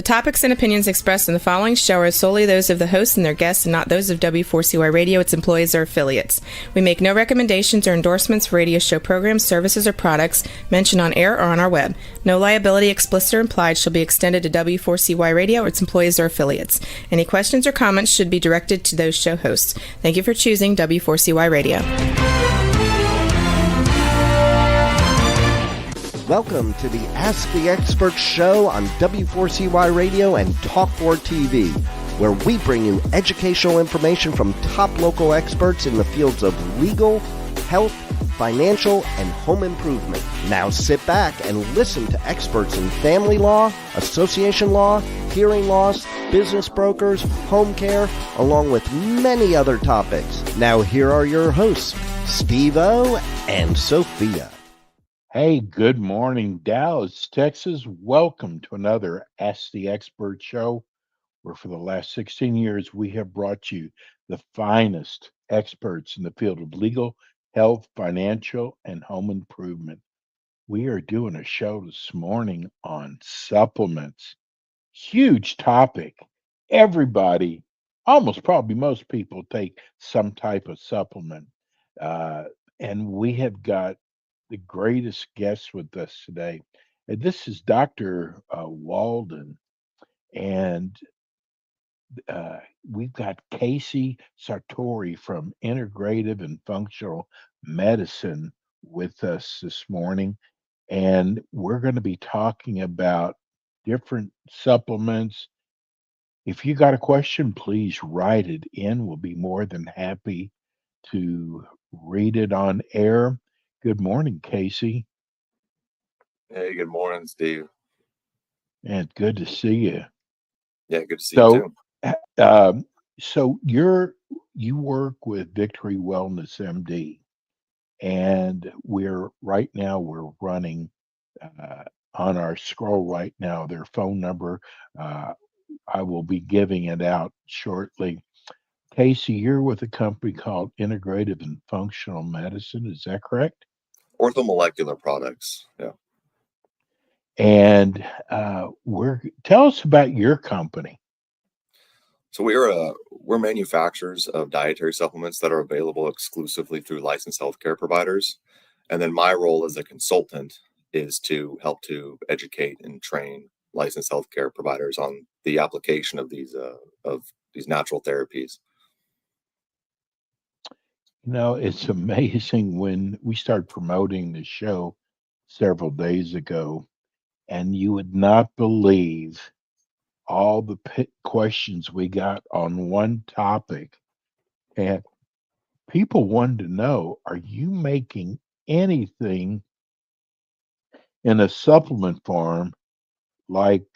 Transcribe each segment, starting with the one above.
topics and opinions expressed in the following show are solely those of the hosts and their guests and not those of W4CY Radio, its employees, or affiliates. We make no recommendations or endorsements for radio show programs, services, or products mentioned on air or on our web. No liability, explicit or implied, shall be extended to W4CY Radio or its employees or affiliates. Any questions or comments should be directed to those show hosts. Thank you for choosing W4CY Radio. Welcome to the Ask the Expert show on W4CY Radio and Talk4 TV, where we bring you educational information from top local experts in the fields of legal, health, financial, and home improvement. Now sit back and listen to experts in family law, association law, hearing loss, business brokers, home care, along with many other topics. Now here are your hosts, Steve-O and Sophia. Hey, good morning, Dallas, Texas. Welcome to another Ask the Expert show, where for the last 16 years we have brought you the finest experts in the field of legal, health, financial, and home improvement. We are doing a show this morning on supplements. Huge topic. Everybody, almost probably most people, take some type of supplement. And we have got the greatest guest with us today. And this is Dr. Walden, and we've got Casey Sartori from Integrative and Functional Medicine with us this morning, and we're going to be talking about different supplements. If you got a question, please write it in. We'll be more than happy to read it on air. Good morning, Casey. Hey, good morning, Steve. And good to see you. Yeah, good to see you too. So you work with Victory Wellness MD, and we're running on our scroll right now their phone number. I will be giving it out shortly. Casey, you're with a company called Integrative and Functional Medicine. Is that correct? Orthomolecular products. Yeah. And tell us about your company. So we're manufacturers of dietary supplements that are available exclusively through licensed healthcare providers. And then my role as a consultant is to help to educate and train licensed healthcare providers on the application of these natural therapies. You know, it's amazing when we started promoting the show several days ago, and you would not believe all the questions we got on one topic. And people wanted to know, are you making anything in a supplement form like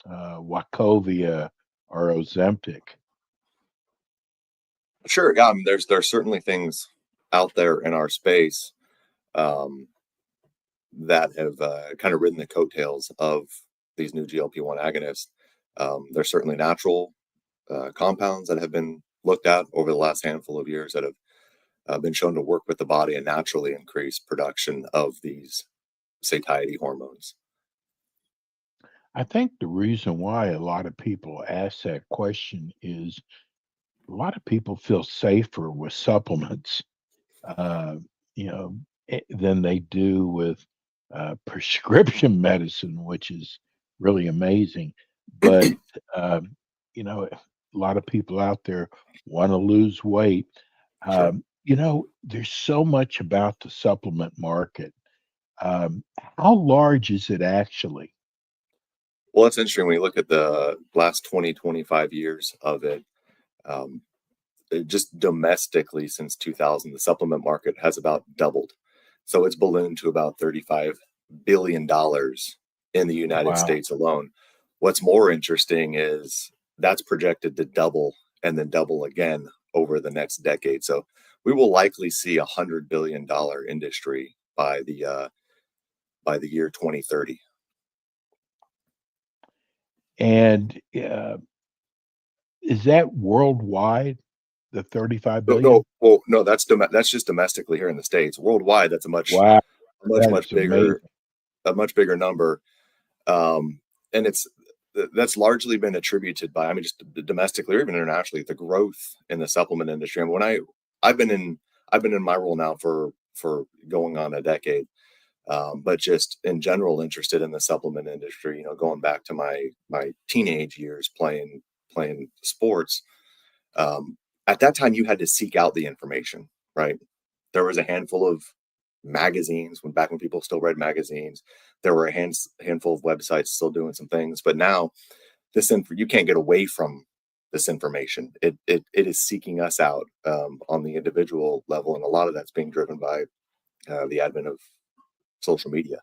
Wachovia or Ozempic? Sure. Yeah. I mean, there's certainly things out there in our space that have kind of ridden the coattails of these new GLP-1 agonists. There's certainly natural compounds that have been looked at over the last handful of years that have been shown to work with the body and naturally increase production of these satiety hormones. I think the reason why a lot of people ask that question is a lot of people feel safer with supplements, than they do with prescription medicine, which is really amazing. But, a lot of people out there want to lose weight. Sure. There's so much about the supplement market. How large is it actually? Well, it's interesting when you look at the last 20, 25 years of it. Just domestically since 2000, the supplement market has about doubled. So it's ballooned to about $35 billion in the United States alone. What's more interesting is that's projected to double and then double again over the next decade. So we will likely see $100 billion industry by the year 2030. And is that worldwide, the 35 billion? No, that's just domestically here in the States. Worldwide, that's a much bigger number. And that's largely been attributed by, I mean, just domestically or even internationally, the growth in the supplement industry. And I've been in my role now for going on a decade, but just in general interested in the supplement industry. Going back to my teenage years playing sports. At that time, you had to seek out the information, right? There was a handful of magazines back when people still read magazines. There were a handful of websites still doing some things, but now you can't get away from this information. It is seeking us out on the individual level, and a lot of that's being driven by the advent of social media.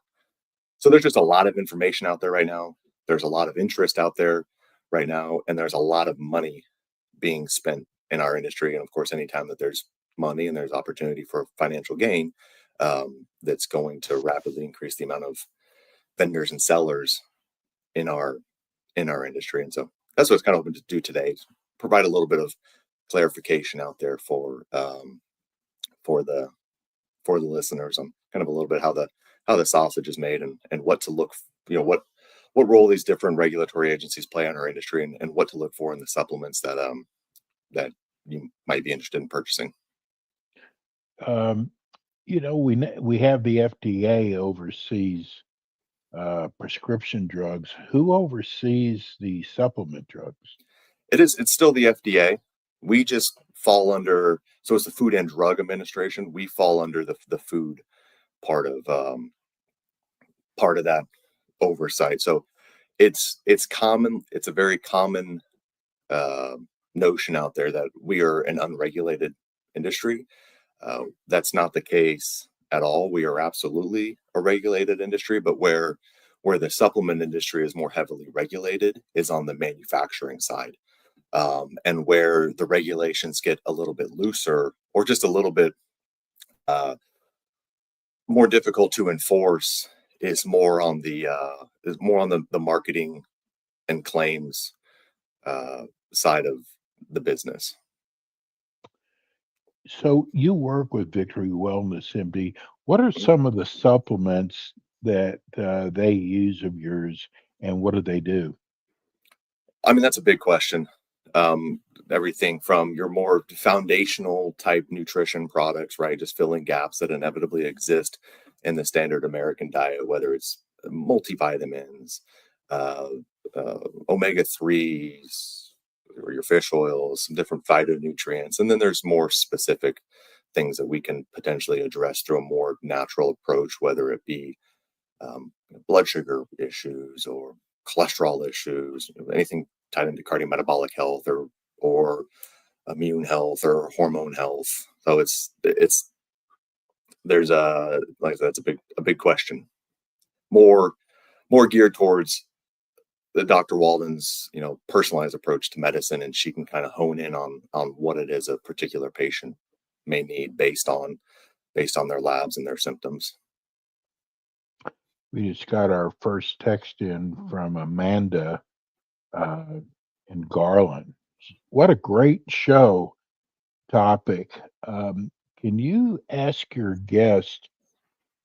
So there's just a lot of information out there right now. There's a lot of interest out there right now, and there's a lot of money being spent in our industry. And of course, anytime that there's money and there's opportunity for financial gain, that's going to rapidly increase the amount of vendors and sellers in our industry. And so that's what it's kind of hoping to do today, provide a little bit of clarification out there for the listeners on kind of a little bit how the sausage is made, and what to look, what role these different regulatory agencies play in our industry, and what to look for in the supplements that you might be interested in purchasing. We have the FDA oversees prescription drugs. Who oversees the supplement drugs? It's still the FDA. We just fall under, so it's the Food and Drug Administration. We fall under the food part of that oversight. So it's common. It's a very common notion out there that we are an unregulated industry. That's not the case at all. We are absolutely a regulated industry, but where the supplement industry is more heavily regulated is on the manufacturing side. And where the regulations get a little bit looser, or just a little bit more difficult to enforce, is more on the marketing and claims side of the business. So you work with Victory Wellness, MD. What are some of the supplements that they use of yours, and what do they do? I mean, that's a big question. Everything from your more foundational type nutrition products, right? Just filling gaps that inevitably exist in the standard American diet, whether it's multivitamins, omega-3s, or your fish oils, some different phytonutrients. And then there's more specific things that we can potentially address through a more natural approach, whether it be blood sugar issues or cholesterol issues, anything tied into cardiometabolic health or immune health or hormone health. So there's that's a big question. More geared towards the Dr. Walden's, personalized approach to medicine, and she can kind of hone in on what it is a particular patient may need based on their labs and their symptoms. We just got our first text in from Amanda in Garland. What a great show topic. Can you ask your guest?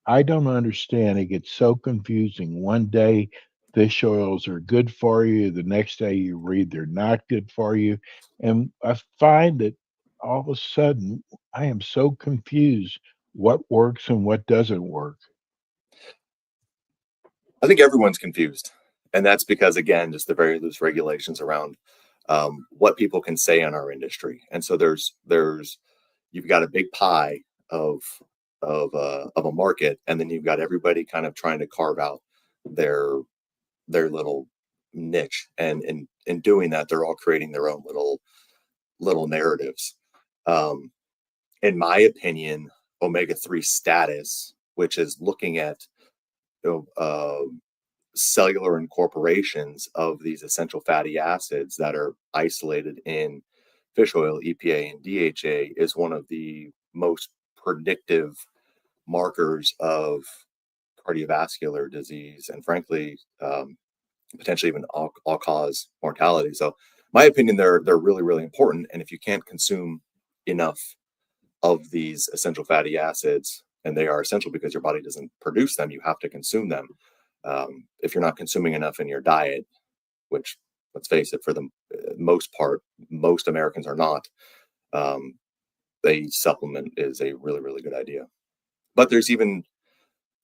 I don't understand. It gets so confusing. One day, fish oils are good for you. The next day, you read they're not good for you. And I find that all of a sudden, I am so confused what works and what doesn't work. I think everyone's confused. And that's because, again, just the very loose regulations around what people can say in our industry. And so you've got a big pie of a market, and then you've got everybody kind of trying to carve out their little niche. And in doing that, they're all creating their own little narratives. In my opinion, omega-3 status, which is looking at cellular incorporations of these essential fatty acids that are isolated in fish oil, EPA, and DHA, is one of the most predictive markers of cardiovascular disease, and frankly, potentially even all-cause mortality. So, my opinion, they're really, really important. And if you can't consume enough of these essential fatty acids, and they are essential because your body doesn't produce them, you have to consume them. If you're not consuming enough in your diet, which, let's face it, for the most part, most Americans are not, a supplement is a really, really good idea. But there's even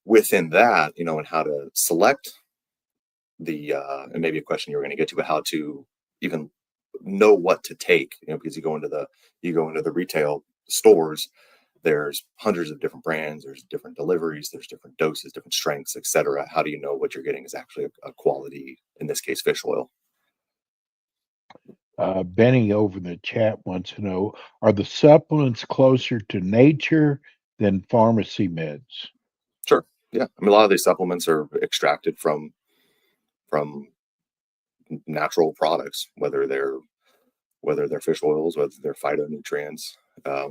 within that, and how to select the, and maybe a question you were going to get to, but how to even know what to take, because you go into the retail stores, there's hundreds of different brands, there's different deliveries, there's different doses, different strengths, etc. How do you know what you're getting is actually a quality, in this case, fish oil? Benny over the chat wants to know, are the supplements closer to nature than pharmacy meds? Sure. Yeah. I mean, a lot of these supplements are extracted from natural products, whether they're fish oils, whether they're phytonutrients,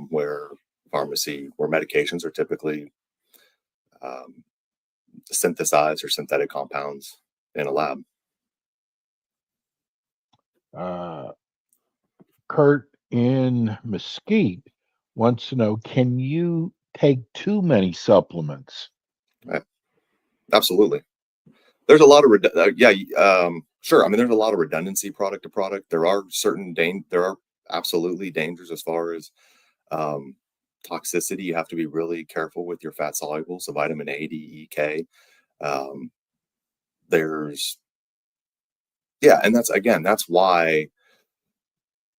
where medications are typically synthesized or synthetic compounds in a lab. Kurt in Mesquite wants to know, can you take too many supplements? Right. Absolutely. There's a lot of sure. I mean, there's a lot of redundancy product to product. There are absolutely dangers as far as toxicity. You have to be really careful with your fat solubles, so vitamin A, D, E, K. And that's why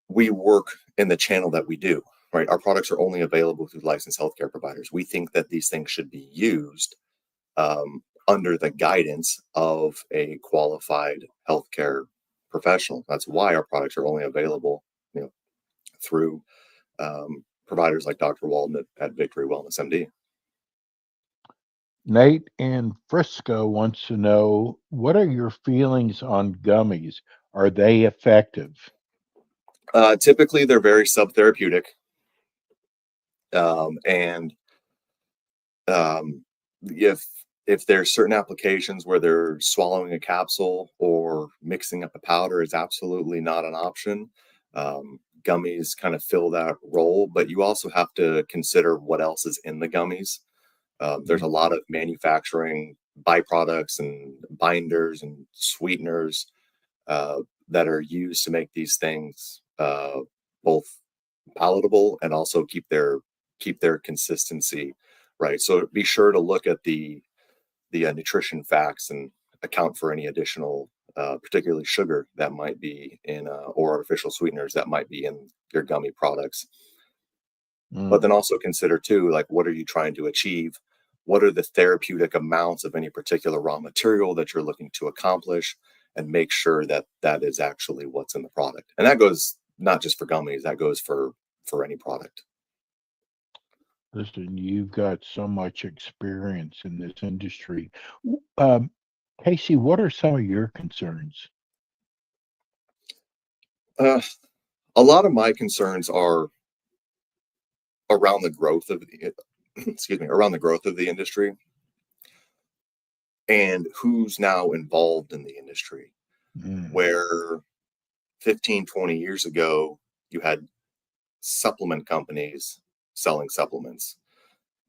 we work in the channel that we do, right? Our products are only available through licensed healthcare providers. We think that these things should be used under the guidance of a qualified healthcare professional. That's why our products are only available, through providers like Dr. Walden at Victory Wellness MD. Nate in Frisco wants to know, what are your feelings on gummies? Are they effective? Typically, they're very subtherapeutic. If there's certain applications where they're swallowing a capsule or mixing up a powder, is absolutely not an option. Gummies kind of fill that role, but you also have to consider what else is in the gummies. There's a lot of manufacturing byproducts and binders and sweeteners that are used to make these things both palatable and also keep their consistency right. So be sure to look at the nutrition facts and account for any additional, particularly sugar that might be in, or artificial sweeteners that might be in your gummy products. But then also consider too, like, what are you trying to achieve? What are the therapeutic amounts of any particular raw material that you're looking to accomplish, and make sure that that is actually what's in the product. And that goes not just for gummies, that goes for any product. Listen, you've got so much experience in this industry. Casey, what are some of your concerns? A lot of my concerns are around the growth of the industry and who's now involved in the industry. Where 15, 20 years ago, you had supplement companies selling supplements.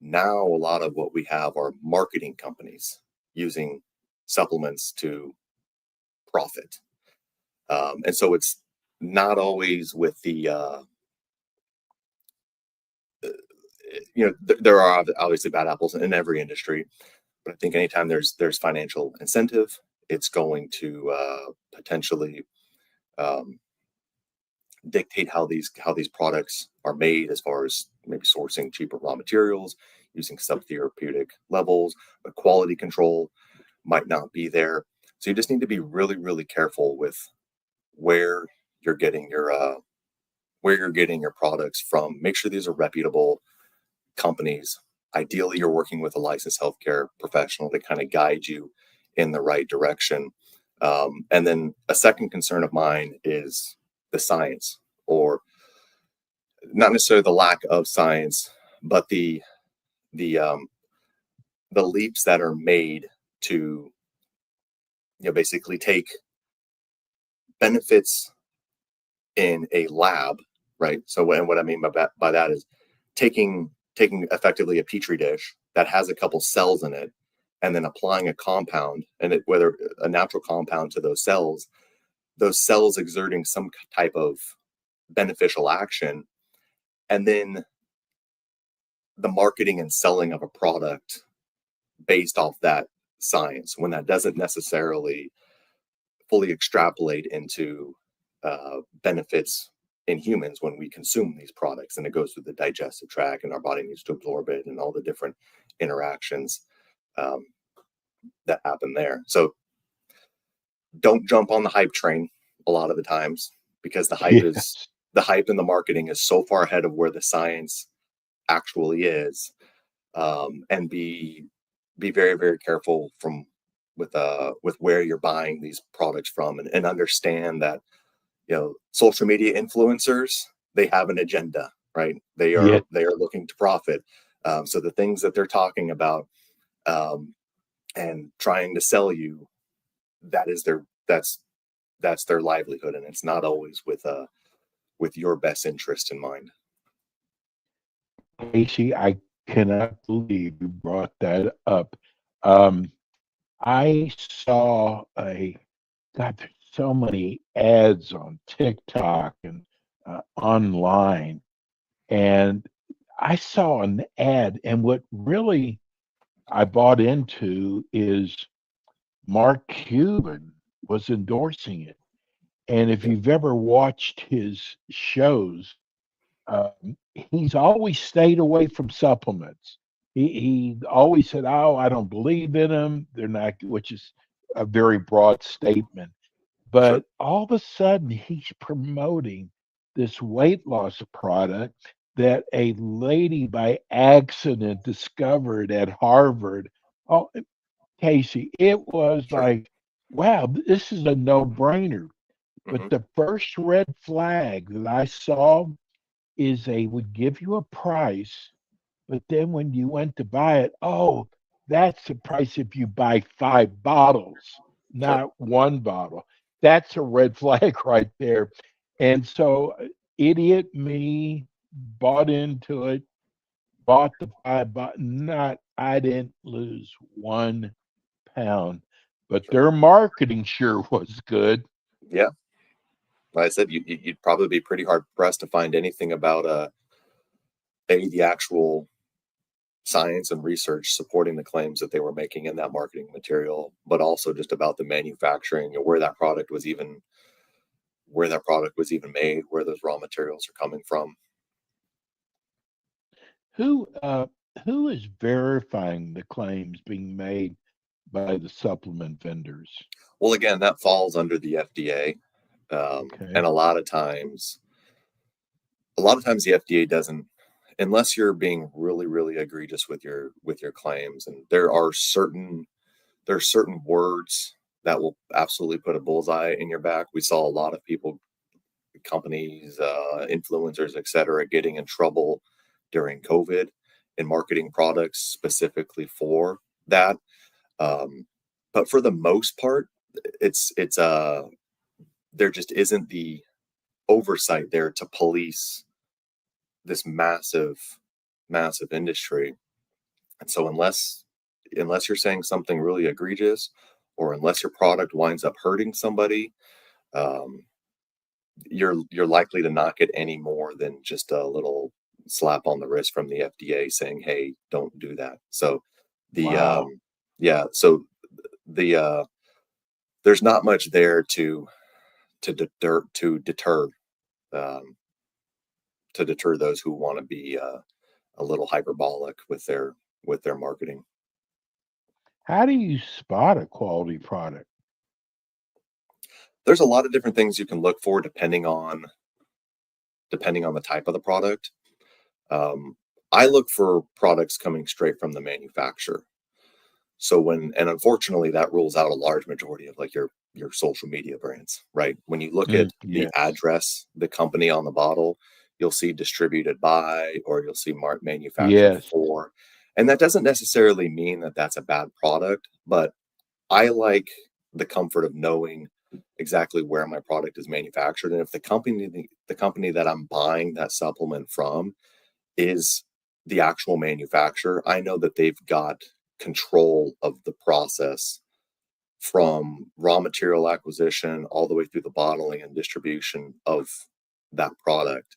Now, a lot of what we have are marketing companies using supplements to profit. And so it's not always with the, there are obviously bad apples in every industry, but I think anytime there's financial incentive, it's going to potentially dictate how these products are made, as far as maybe sourcing cheaper raw materials, using subtherapeutic levels, but quality control might not be there. So you just need to be really, really careful with where you're getting your products from. Make sure these are reputable companies. Ideally, you're working with a licensed healthcare professional to kind of guide you in the right direction. And then a second concern of mine is the science, or not necessarily the lack of science, but the leaps that are made to basically take benefits in a lab, right? So what I mean by that is taking effectively a petri dish that has a couple cells in it, and then applying a compound, and whether a natural compound to those cells, those cells exerting some type of beneficial action, and then the marketing and selling of a product based off that science, when that doesn't necessarily fully extrapolate into benefits in humans when we consume these products, and it goes through the digestive tract and our body needs to absorb it and all the different interactions that happen there. So don't jump on the hype train a lot of the times, because the hype and the marketing is so far ahead of where the science actually is. And be very, very careful with where you're buying these products from, and understand that, social media influencers, they have an agenda, right? They are looking to profit. So the things that they're talking about and trying to sell you, that's their livelihood, and it's not always with your best interest in mind. Casey, I cannot believe you brought that up. I saw there's so many ads on TikTok and online, and I saw an ad, and what really I bought into is Mark Cuban was endorsing it. And if you've ever watched his shows, he's always stayed away from supplements. He always said, "Oh, I don't believe in them. They're not," which is a very broad statement. But all of a sudden, he's promoting this weight loss product that a lady by accident discovered at Harvard. Oh, Casey, it was like, wow, this is a no-brainer. But the first red flag that I saw is they would give you a price, but then when you went to buy it, oh, that's the price if you buy 5 bottles, not one bottle. That's a red flag right there. And so, idiot me bought into it, bought the 5 bottles. I didn't lose 1 pound, but their marketing sure was good. Yeah. Like I said, you'd probably be pretty hard pressed to find anything about the actual science and research supporting the claims that they were making in that marketing material, but also just about the manufacturing and where that product was even made, where those raw materials are coming from. Who is verifying the claims being made by the supplement vendors? Well, again, that falls under the FDA. And a lot of times the FDA doesn't, unless you're being really, really egregious with your claims. And there are certain words that will absolutely put a bullseye in your back. We saw a lot of people, companies, influencers, etc., getting in trouble during COVID in marketing products specifically for that. But for the most part, it's there just isn't the oversight there to police this massive industry. And so unless you're saying something really egregious, or unless your product winds up hurting somebody, you're likely to not get any more than just a little slap on the wrist from the FDA saying, "Hey, don't do that." So there's not much there to deter those who want to be a little hyperbolic with their marketing. How do you spot a quality product? There's a lot of different things you can look for depending on the type of the product. I look for products coming straight from the manufacturer. So and unfortunately that rules out a large majority of like your social media brands, right? When you look at the address, the company on the bottle, you'll see distributed by, or you'll see manufactured for. And that doesn't necessarily mean that that's a bad product, but I like the comfort of knowing exactly where my product is manufactured. And if the company that I'm buying that supplement from is the actual manufacturer, I know that they've got control of the process from raw material acquisition all the way through the bottling and distribution of that product.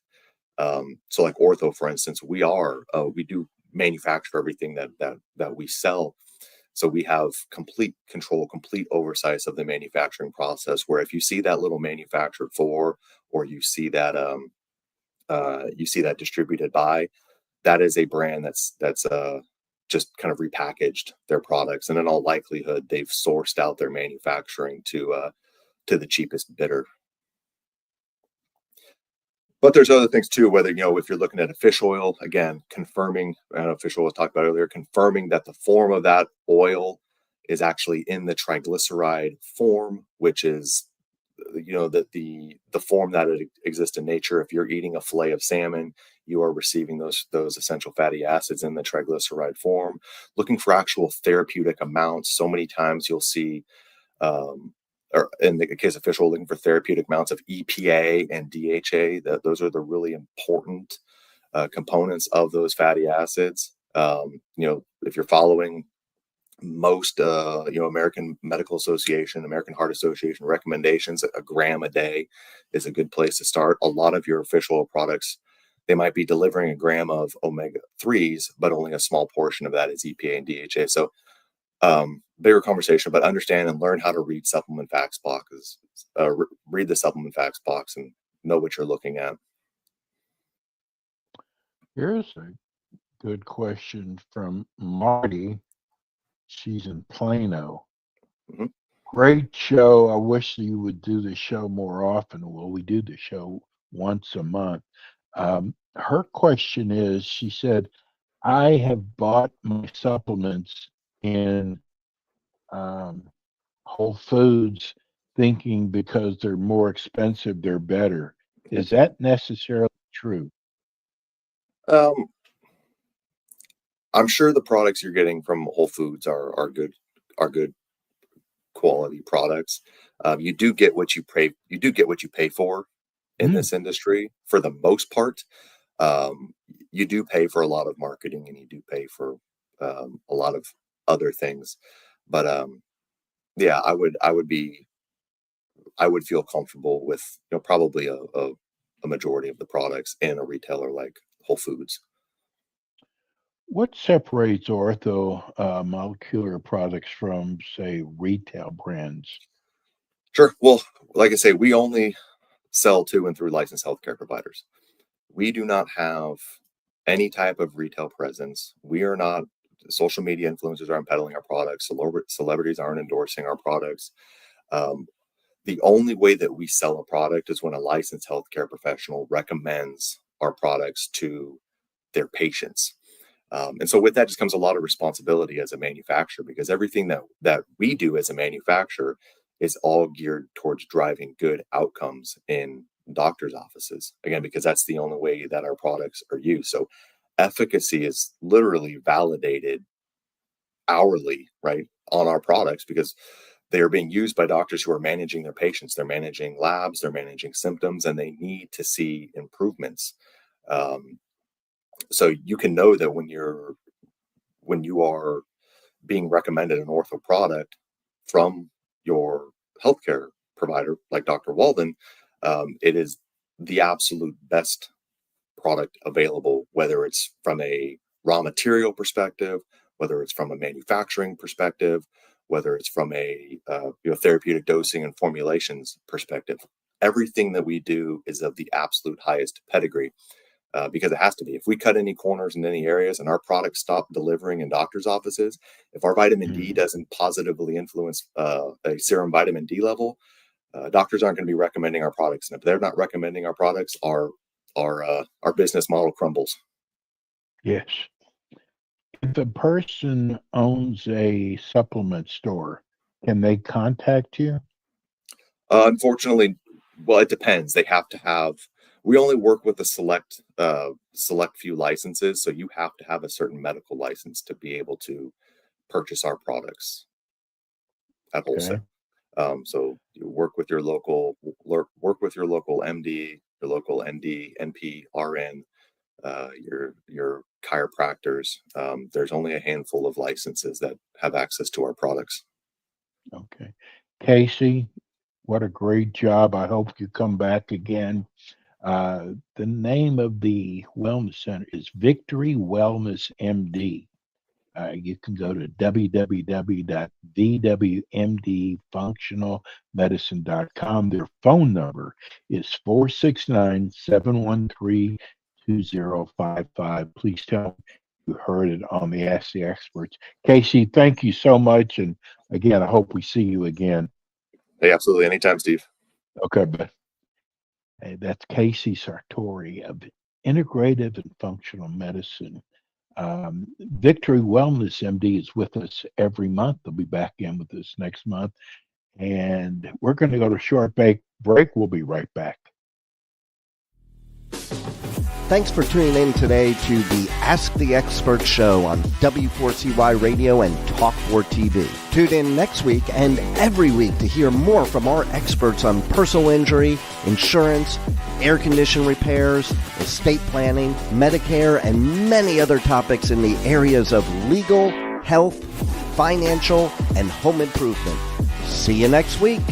So like Ortho, for instance, we do manufacture everything that we sell. So we have complete control, complete oversight of the manufacturing process, where if you see that little manufactured for, or you see that distributed by, that is a brand that's just kind of repackaged their products, and in all likelihood, they've sourced out their manufacturing to the cheapest bidder. But there's other things too, whether, if you're looking at a fish oil, again, confirming, fish oil was talked about earlier, confirming that the form of that oil is actually in the triglyceride form, which is, the form that it exists in nature. If you're eating a fillet of salmon, you are receiving those essential fatty acids in the triglyceride form. Looking for actual therapeutic amounts. So many times you'll see, or in the case of fish oil, looking for therapeutic amounts of EPA and DHA. Those are the really important components of those fatty acids. If you're following most American Medical Association, American Heart Association recommendations, a gram a day is a good place to start. A lot of your fish oil products, they might be delivering a gram of omega-3s, but only a small portion of that is EPA and DHA. So bigger conversation, but understand and learn how to read supplement facts boxes. Read the supplement facts box and know what you're looking at. Here's a good question from Marty. She's in Plano. Mm-hmm. Great show. I wish you would do the show more often. Well, we do the show once a month. Her question is, she said, I have bought my supplements in Whole Foods thinking because they're more expensive, they're better. Is that necessarily true? I'm sure the products you're getting from Whole Foods are good quality products. You do get what you pay. You do get what you pay for in this industry, for the most part. You do pay for a lot of marketing, and you do pay for a lot of other things. But yeah, I would feel comfortable with probably a majority of the products in a retailer like Whole Foods. What separates ortho molecular products from, say, retail brands? Sure. Well, like I say, we only sell to and through licensed healthcare providers. We do not have any type of retail presence. We are not, social media influencers aren't peddling our products. Celebrities aren't endorsing our products. The only way that we sell a product is when a licensed healthcare professional recommends our products to their patients. And so with that just comes a lot of responsibility as a manufacturer, because everything that we do as a manufacturer is all geared towards driving good outcomes in doctors' offices. Again, because that's the only way that our products are used. So efficacy is literally validated hourly, right, on our products, because they are being used by doctors who are managing their patients. They're managing labs, they're managing symptoms, and they need to see improvements. So you can know that when you are being recommended an ortho product from your healthcare provider, like Dr. Walden, it is the absolute best product available, whether it's from a raw material perspective, whether it's from a manufacturing perspective, whether it's from a therapeutic dosing and formulations perspective. Everything that we do is of the absolute highest pedigree. Because it has to be. If we cut any corners in any areas and our products stop delivering in doctors' offices, if our vitamin D doesn't positively influence a serum vitamin D level, doctors aren't going to be recommending our products. And if they're not recommending our products, our business model crumbles. Yes. If a person owns a supplement store, can they contact you? Unfortunately, well, it depends. They have to have. We only work with a select few licenses, so you have to have a certain medical license to be able to purchase our products at wholesale. So you work with your local MD, your local ND, NP, RN, your chiropractors. There's only a handful of licenses that have access to our products. Okay. Casey, what a great job. I hope you come back again. The name of the wellness center is Victory Wellness MD. You can go to www.vwmdfunctionalmedicine.com. Their phone number is 469-713-2055. Please tell them you heard it on the Ask the Experts. Casey, thank you so much. And again, I hope we see you again. Hey, absolutely. Anytime, Steve. Okay, but hey, that's Casey Sartori of Integrative and Functional Medicine. Victory Wellness MD is with us every month. They'll be back in with us next month. And we're going to go to a short break. We'll be right back. Thanks for tuning in today to the Ask the Expert show on W4CY Radio and Talk4 TV. Tune in next week and every week to hear more from our experts on personal injury, insurance, air condition repairs, estate planning, Medicare, and many other topics in the areas of legal, health, financial, and home improvement. See you next week.